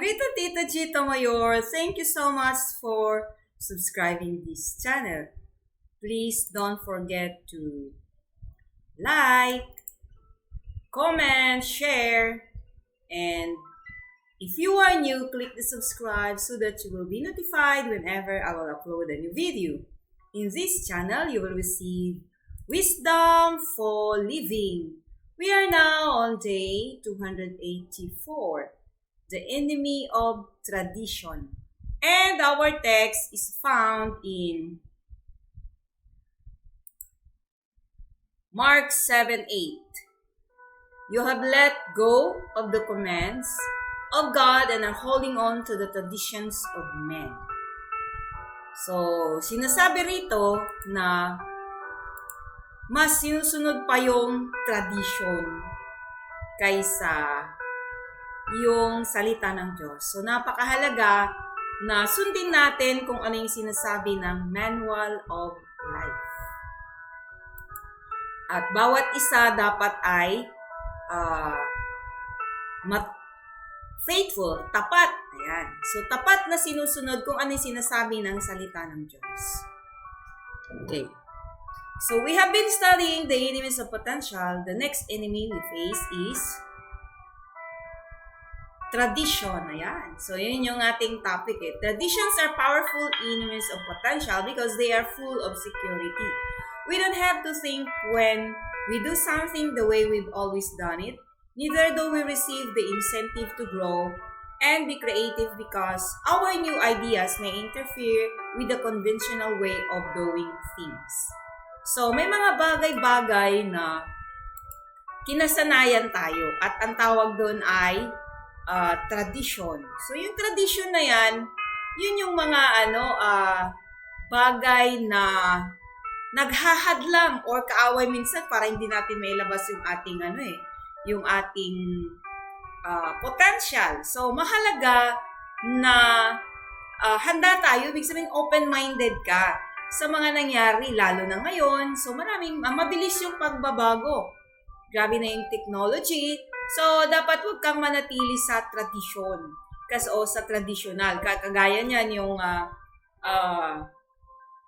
Rito Tita Chito Mayor. Thank you so much for subscribing this channel. Please don't forget to like, comment, share, and if you are new, click the subscribe so that you will be notified whenever I will upload a new video. In this channel, you will receive wisdom for living. We are now on day 284, the enemy of tradition. And our text is found in Mark 7:8. You have let go of the commands of God and are holding on to the traditions of men. So, sinasabi rito na mas sinusunod pa yung tradition kaysa yung salita ng Diyos. So, napakahalaga na sundin natin kung ano yung sinasabi ng Manual of Life. At bawat isa dapat ay faithful, tapat. Ayan. So, tapat na sinusunod kung ano yung sinasabi ng salita ng Diyos. Okay. So, we have been studying the enemies of potential. The next enemy we face is tradition. Ayan. So, yun yung ating topic. Traditions are powerful enemies of potential because they are full of security. We don't have to think when we do something the way we've always done it. Neither do we receive the incentive to grow and be creative because our new ideas may interfere with the conventional way of doing things. So, may mga bagay-bagay na kinasanayan tayo at ang tawag doon ay tradition. So, yung tradition na yan, yun yung mga bagay na naghahadlang or kaaway minsan para hindi natin mailabas yung ating yung ating potential. So, mahalaga na handa tayo, ibig sabihin open-minded ka sa mga nangyari, lalo na ngayon. So, mabilis yung pagbabago. Grabe na yung technology. So, dapat huwag kang manatili sa tradisyon. Sa traditional. Kagaya niyan yung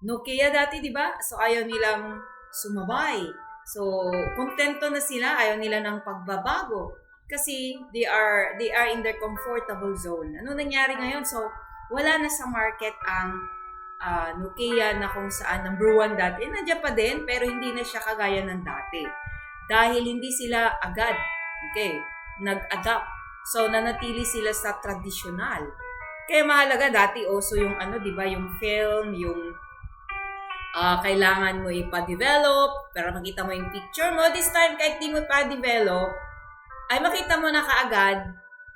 Nokia dati, di ba? So, ayaw nilang sumabay. So, kontento na sila, ayaw nila ng pagbabago kasi they are in their comfortable zone. Ano nangyari ngayon? So, wala na sa market ang Nokia na kung saan number 1 dati. Nandiyan pa din, pero hindi na siya kagaya ng dati. Dahil hindi sila agad, nag-adapt. So, nanatili sila sa traditional. Kaya mahalaga dati also yung di ba, yung film, yung kailangan mo ipa-develop para makita mo yung picture mo. This time, kahit di mo pa-develop, ay makita mo na kaagad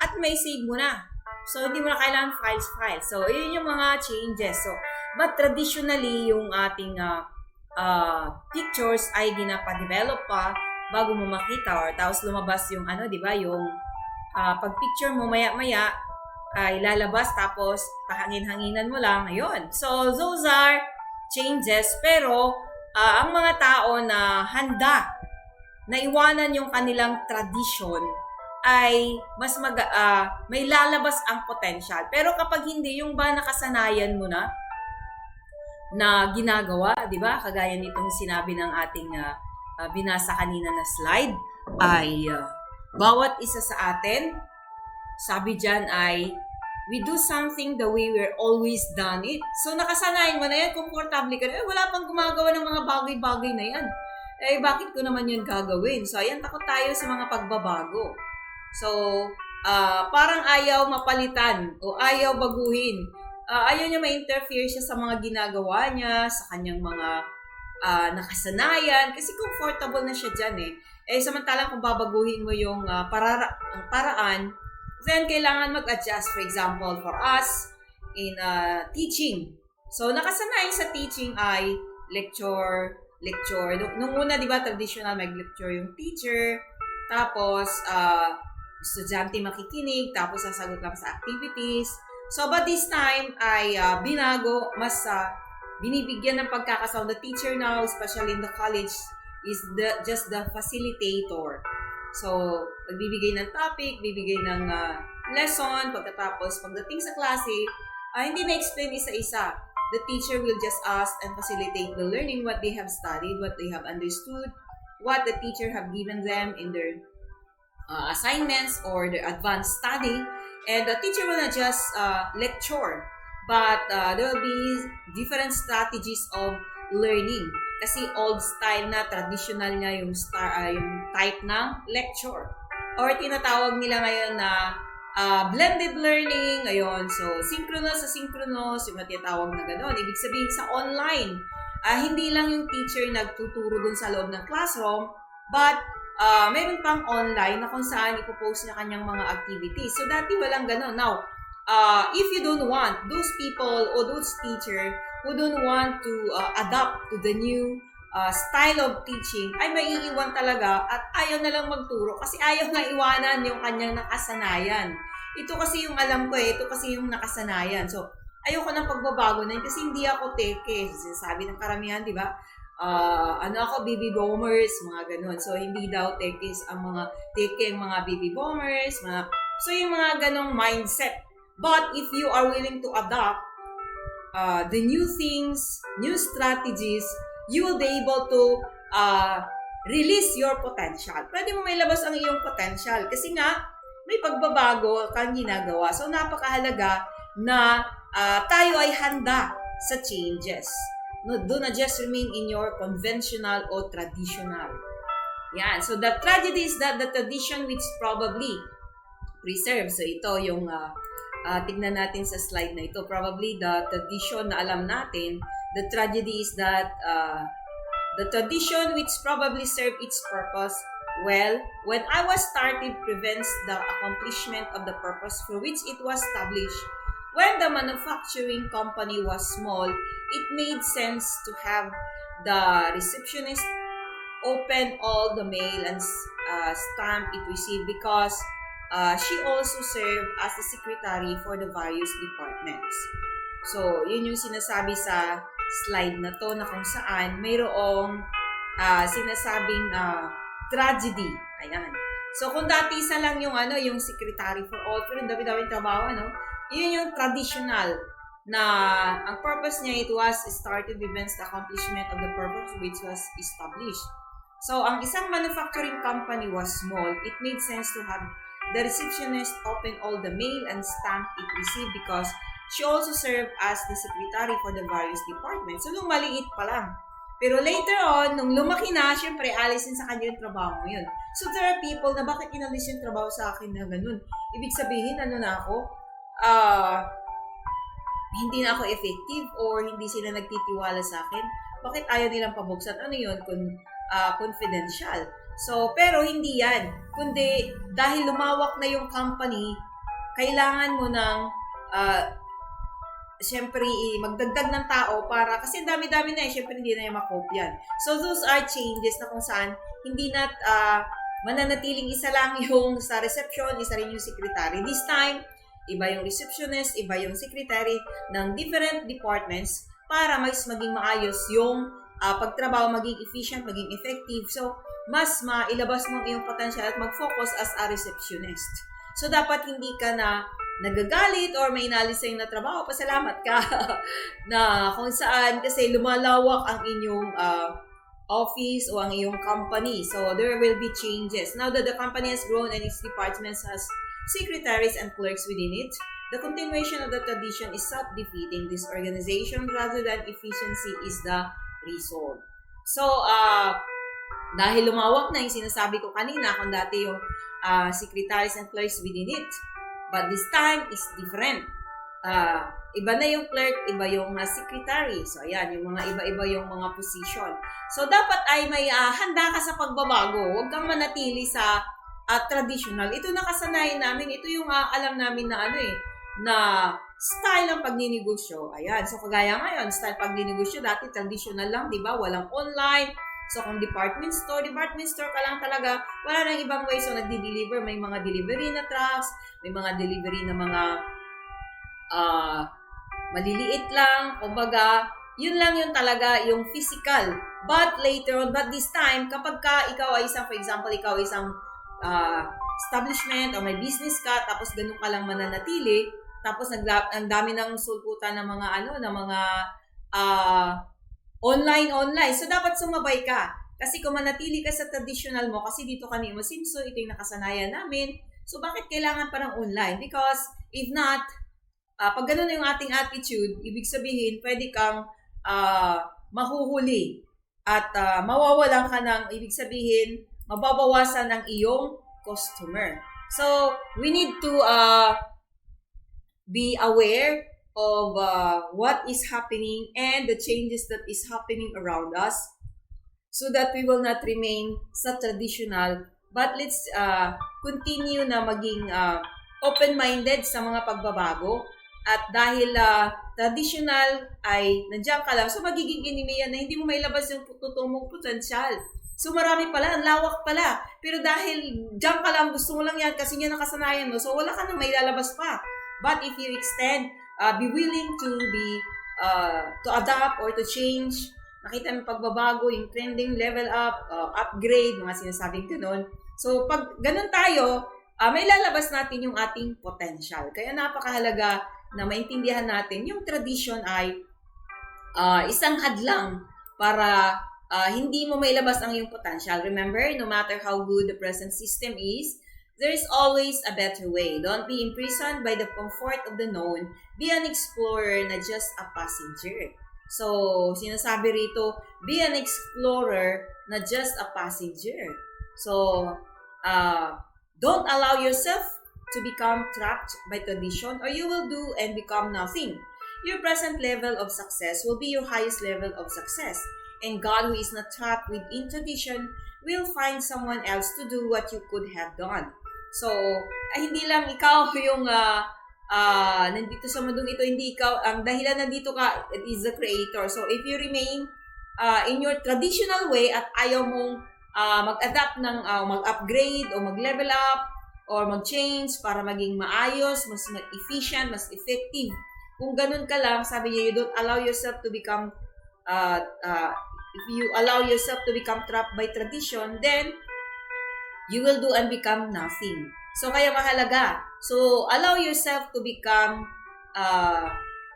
at may save mo na. So, hindi mo na kailangan files. So, yun yung mga changes. So, but traditionally, yung ating pictures ay ginapa-develop pa bago mo makita or tapos lumabas yung di ba, yung pag-picture mo maya-maya ay lalabas tapos pahangin-hanginan mo lang. Ayun. So, those are changes, pero ang mga tao na handa na iwanan yung kanilang tradition ay mas may lalabas ang potential. Pero kapag hindi, yung ba nakasanayan mo na ginagawa, di ba? Kagaya nitong sinabi ng ating binasa kanina na slide, ay bawat isa sa atin, sabi dyan ay we do something the way we're always done it. So, nakasanayan mo na yan, comfortable ka na. Wala pang gumagawa ng mga bagay-bagay na yan. Bakit ko naman yan gagawin? So, ayan, takot tayo sa mga pagbabago. So, parang ayaw mapalitan o ayaw baguhin. Ayaw niya ma-interfere siya sa mga ginagawa niya, sa kanyang mga nakasanayan. Kasi comfortable na siya dyan samantalang kung babaguhin mo yung paraan, then, kailangan mag-adjust. For example, for us, in teaching. So, nakasanayan sa teaching ay lecture. Nung una, di ba, traditional, mag-lecture yung teacher. Tapos, estudyante makikinig. Tapos, sasagot lang sa activities. So, but this time ay binago. Mas binibigyan ng pagkakasaw. The teacher now, especially in the college, is just the facilitator. So, magbibigay ng topic, bibigay ng lesson, pagkatapos pagdating sa klase, hindi na-explain isa-isa. The teacher will just ask and facilitate the learning, what they have studied, what they have understood, what the teacher have given them in their assignments or their advanced study. And the teacher will not just lecture, but there will be different strategies of learning. Kasi old style na, traditional niya yung type ng lecture. Or tinatawag nila ngayon na blended learning, ayun. So, synchronous sa synchronous, yung tinatawag na gano'n. Ibig sabihin sa online, hindi lang yung teacher nagtuturo dun sa loob ng classroom, but meron pang online na kung saan ipopost niya kanyang mga activities. So, dati walang gano'n. Now, if you don't want, those people or those teacher who don't want to adapt to the new style of teaching, ay maiiwan talaga at ayaw na lang magturo kasi ayaw nga iwanan yung kanyang nakasanayan. Ito kasi yung alam ko ito kasi yung nakasanayan. So, ayoko ng pagbabago na yun kasi hindi ako teke. Sinasabi ng karamihan, di ba? Ako, baby boomers, mga ganun. So, hindi daw tekes ang mga baby boomers, so yung mga ganong mindset. But if you are willing to adopt the new things, new strategies, you will be able to release your potential. Pwede mo may labas ang iyong potential kasi nga may pagbabago kang ginagawa. So, napakahalaga na tayo ay handa sa changes. No, do not just remain in your conventional or traditional. Yan. So, the tragedy is that the tradition which probably preserved. So, ito yung tignan natin sa slide na ito. Probably the tradition na alam natin, the tragedy is that the tradition which probably served its purpose well, when I was started, prevents the accomplishment of the purpose for which it was established. When the manufacturing company was small, it made sense to have the receptionist open all the mail and stamp it received because she also served as the secretary for the various departments. So, yun yung sinasabi sa slide na to na kung saan mayroong sinasabing tragedy. Ayan. So, kung dati isa lang yung yung secretary for all, pero dami-daming trabaho, yun yung traditional na ang purpose niya, it was started events the accomplishment of the purpose which was established. So, ang isang manufacturing company was small. It made sense to have the receptionist open all the mail and stamp it received because she also served as the secretary for the various departments. So, nung maliit pa lang. Pero later on, nung lumaki na, syempre, alisin sa kanya yung trabaho mo yun. So, there are people na bakit inalis yung trabaho sa akin na ganun? Ibig sabihin, na ako? Hindi na ako effective or hindi sila nagtitiwala sa akin. Bakit ayaw nilang pabuksan? Ano yun? Confidential. So, pero hindi yan. Kundi, dahil lumawak na yung company, kailangan mo ng siyempre, magdagdag ng tao para, kasi dami-dami na siyempre hindi na yung makopyan. So, those are changes na kung saan hindi na mananatiling isa lang yung sa reception, isa rin yung secretary. This time, iba yung receptionist, iba yung secretary ng different departments para mas maging maayos yung pagtrabaho, maging efficient, maging effective. So, mas mailabas mo yung potential at mag-focus as a receptionist. So, dapat hindi ka na nagagalit or may inalis sa'yo na trabaho, pasalamat ka na kung saan kasi lumalawak ang inyong office o ang iyong company. So, there will be changes. Now that the company has grown and its departments has secretaries and clerks within it, the continuation of the tradition is self-defeating. This organization rather than efficiency is the result. So, dahil lumawak na yung sinasabi ko kanina kung dati yung secretaries and clerks within it. But this time is different. Iba na yung clerk, iba yung secretary. So, ayan, yung mga iba-iba yung mga position. So, dapat ay may handa ka sa pagbabago. Huwag kang manatili sa traditional. Ito nakasanayan namin. Ito yung alam namin na na style ng pagninegosyo. Ayan. So, kagaya ngayon, style pagninegosyo, dati traditional lang, di ba? Walang online. So, kung department store ka lang talaga, wala nang ibang way. So, nagdi-deliver. May mga delivery na trucks, may mga delivery na mga maliliit lang. Kumbaga, yun lang yun talaga, yung physical. But later on, but this time, kapag ikaw ay isang, for example, ikaw ay isang establishment o may business ka, tapos ganun ka lang mananatili, tapos ang dami ng sulputan ng mga online. So, dapat sumabay ka. Kasi kung manatili ka sa traditional mo, kasi dito kami Masinso, ito yung nakasanayan namin. So, bakit kailangan pa ng online? Because, if not, pag ganun yung ating attitude, ibig sabihin, pwede kang mahuhuli at mawawalan ka ng, ibig sabihin, mababawasan ng iyong customer. So, we need to be aware of what is happening and the changes that is happening around us so that we will not remain sa traditional, but let's continue na maging open-minded sa mga pagbabago. At dahil traditional ay nandiyan ka lang, so magiging enemy yan na hindi mo mailabas yung totoong mong potensyal. So marami pala, ang lawak pala. Pero dahil diyan ka lang, gusto mo lang yan kasi yan nakasanayan mo, so wala ka nang mailalabas pa. But if you extend, be willing to adapt or to change, nakita mo pagbabago, yung trending, level up, upgrade, mga sinasabing ganun. So pag ganun tayo, may lalabas natin yung ating potential. Kaya napakahalaga na maintindihan natin yung tradition ay isang hadlang para hindi mo mailabas ang iyong potential. Remember, no matter how good the present system is, there is always a better way. Don't be imprisoned by the comfort of the known. Be an explorer, not just a passenger. So, sinasabi rito, be an explorer, not just a passenger. So, don't allow yourself to become trapped by tradition, or you will do and become nothing. Your present level of success will be your highest level of success. And God, who is not trapped within tradition, will find someone else to do what you could have done. So, hindi lang ikaw yung nandito sa mundong ito, hindi ikaw, ang dahilan nandito ka, it is the Creator. So, if you remain in your traditional way at ayaw mong mag-adapt ng mag-upgrade o mag-level up or mag-change para maging maayos, mas efficient, mas effective. Kung ganun ka lang, sabi niya, you don't allow yourself to become if you allow yourself to become trapped by tradition, then you will do and become nothing. So, kaya mahalaga. So, allow yourself to become,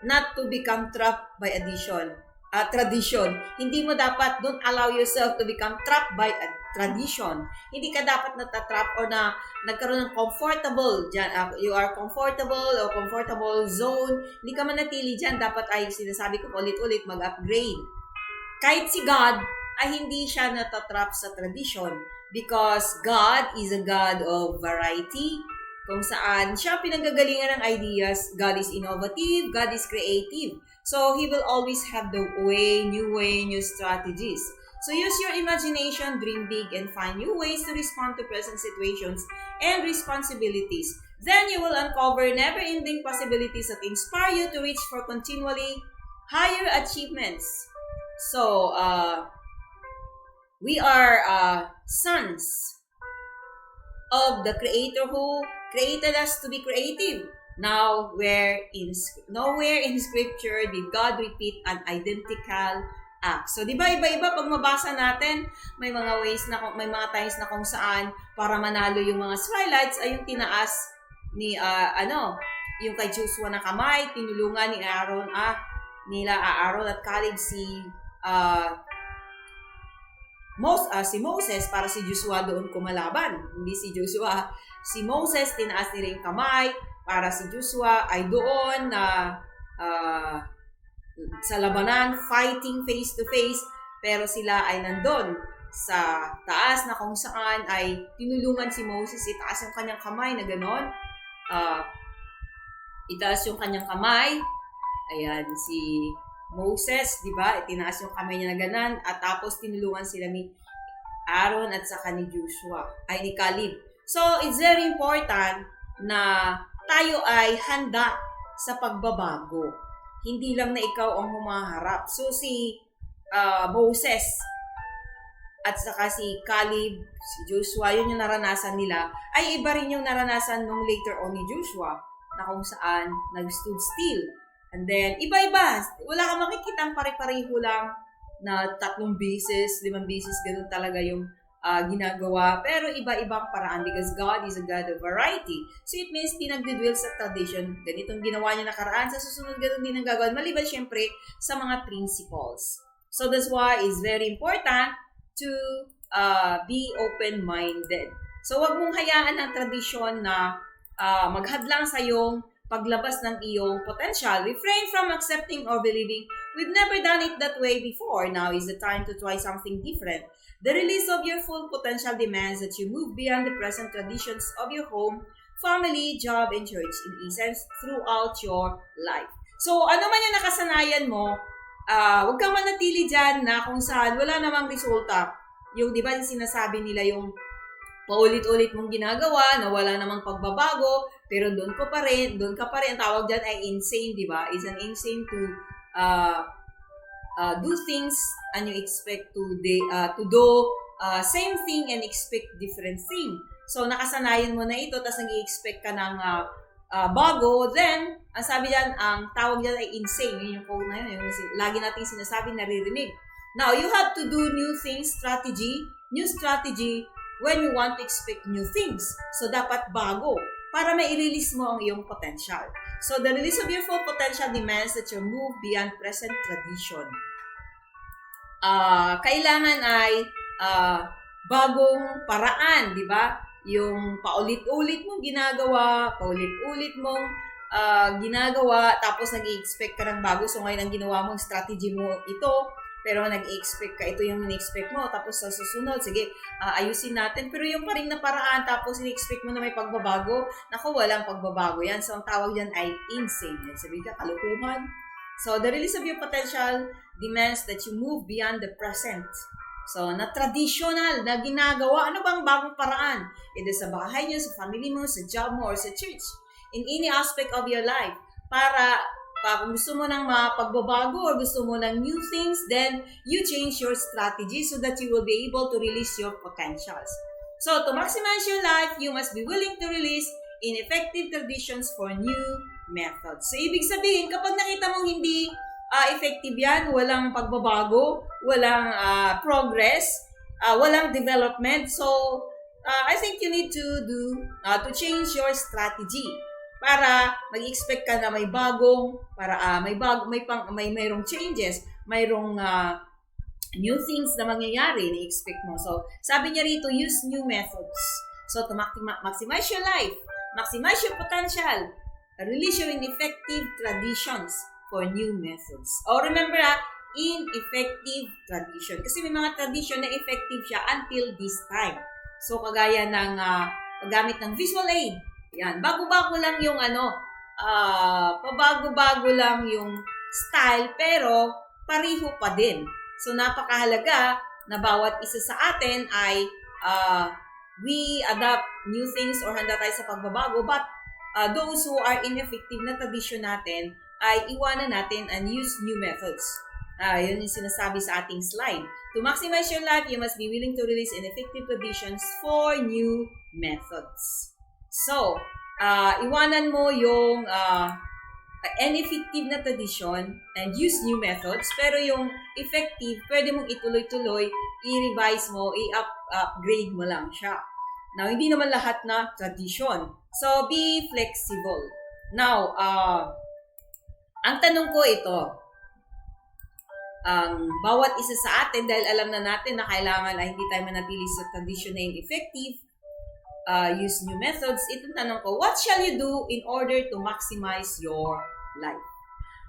not to become trapped by tradition. Hindi mo dapat, don't allow yourself to become trapped by a tradition. Hindi ka dapat natatrap or na nagkaroon ng comfortable dyan. You are comfortable or comfortable zone. Hindi ka manatili dyan. Dapat ay sinasabi ko ulit-ulit mag-upgrade. Kahit si God ay hindi siya natatrap sa tradition because God is a God of variety. Kung saan siya pinanggagalingan ng ideas, God is innovative, God is creative. So, He will always have the new strategies. So, use your imagination, dream big, and find new ways to respond to present situations and responsibilities. Then, you will uncover never-ending possibilities that inspire you to reach for continually higher achievements. So, we are sons of the Creator who created us to be creative. Now, nowhere in Scripture did God repeat an identical act. So, di ba iba-iba pag mabasa natin, may mga ways na, may mga times na kung saan para manalo yung mga Israelites ay yung tinaas ni, yung kay Joshua na kamay, tinulungan ni Aaron at Caleb si Moses para si Joshua doon kumalaban. Hindi si Joshua. Si Moses, tinaas nila yung kamay para si Joshua ay doon na sa labanan, fighting face to face, pero sila ay nandun sa taas na kung saan ay tinulungan si Moses, itaas yung kanyang kamay na gano'n. Itaas yung kanyang kamay. Ayan, si Moses, di ba? Itinaas yung kamay niya na ganan at tapos tinulungan sila ni Aaron at saka ni Joshua, ay ni Caleb. So, it's very important na tayo ay handa sa pagbabago. Hindi lang na ikaw ang humaharap. So, si Moses at saka si Caleb, si Joshua, yun yung naranasan nila, ay iba rin yung naranasan nung later on ni Joshua na kung saan nag-stood still. And then, iba-iba. Wala kang makikita ang pare-pareho lang na 3 beses, 5 beses, ganun talaga yung ginagawa, pero iba-ibang paraan because God is a God of variety. So it means pinagdidwell sa tradition, ganitong ginawa niya nakaraan, sa susunod ganun din ang gagawin, maliban syempre sa mga principles. So that's why it's very important to be open-minded. So wag mong hayaan ang tradisyon na maghadlang sa iyong paglabas ng iyong potential. Refrain from accepting or believing, we've never done it that way before. Now is the time to try something different. The release of your full potential demands that you move beyond the present traditions of your home, family, job, and church in essence throughout your life. So, ano man yung nakasanayan mo, huwag kang manatili dyan na kung saan wala namang resulta. Yung, di ba, yung sinasabi nila yung paulit-ulit mong ginagawa, na wala namang pagbabago, pero doon ka pa rin. Ang tawag dyan ay insane, di ba? Is an insane to do things and you expect to do same thing and expect different thing. So, nakasanayan mo na ito, tapos nag-i-expect ka ng bago, then, ang sabi dyan, ang tawag dyan ay insane. Yun yung quote na yun. Yung lagi natin sinasabi, naririnig. Now, you have to do new things, new strategy, when you want to expect new things. So, dapat bago para mai-release mo ang iyong potential. So, the release of your full potential demands that you move beyond present tradition. Kailangan ay bagong paraan, di ba? Yung paulit-ulit mong ginagawa, tapos nag-i-expect ka ng bago. So, ngayon ang ginawa mong strategy mo ito, pero nag-i-expect ka, ito yung ni-expect mo, tapos sa susunod, sige, ayusin natin, pero yung pa rin na paraan, tapos ni-expect mo na may pagbabago, naku, walang pagbabago yan. So, ang tawag dyan ay insane. Sabi ka, kalukuhan. So, the release of your potential demands that you move beyond the present. So, na traditional na ginagawa, ano bang bagong paraan? Ito sa bahay niyo, sa family mo, sa job mo, or sa church. In any aspect of your life, para kung gusto mo ng pagbabago or gusto mo ng new things, then you change your strategy so that you will be able to release your potentials. So, to maximize your life, you must be willing to release ineffective traditions for new methods. So, ibig sabihin, kapag nakita mong hindi effective yan, walang pagbabago, walang progress, walang development, so, I think you need to change your strategy para mag-expect ka na may bagong, mayroong changes, mayroong new things na mangyayari na expect mo. So, sabi niya rito, use new methods. So, to maximize your life, maximize your potential, release your ineffective traditions for new methods. O, remember ineffective tradition. Kasi may mga tradition na effective siya until this time. So, kagaya ng paggamit ng visual aid. Yan, bago-bago lang yung pabago-bago lang yung style, pero pariho pa din. So, napakahalaga na bawat isa sa atin ay we adapt new things or handa tayo sa pagbabago, but those who are ineffective na tradition natin ay iwanan natin and use new methods. Yun yung sinasabi sa ating slide. To maximize your life, you must be willing to release ineffective traditions for new methods. So, iwanan mo yung ineffective na tradition and use new methods, pero yung effective, pwede mong ituloy-tuloy, i-revise mo, i-upgrade mo lang siya. Now, hindi naman lahat na tradition. So, be flexible. Now, ang tanong ko ito, bawat isa sa atin, dahil alam na natin na kailangan ay hindi tayo manatili sa tradition na effective, use new methods, itong tanong ko, what shall you do in order to maximize your life?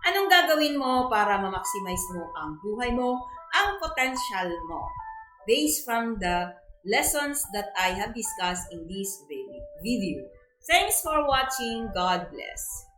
Anong gagawin mo para ma-maximize mo ang buhay mo, ang potential mo, based from the lessons that I have discussed in this video. Thanks for watching. God bless.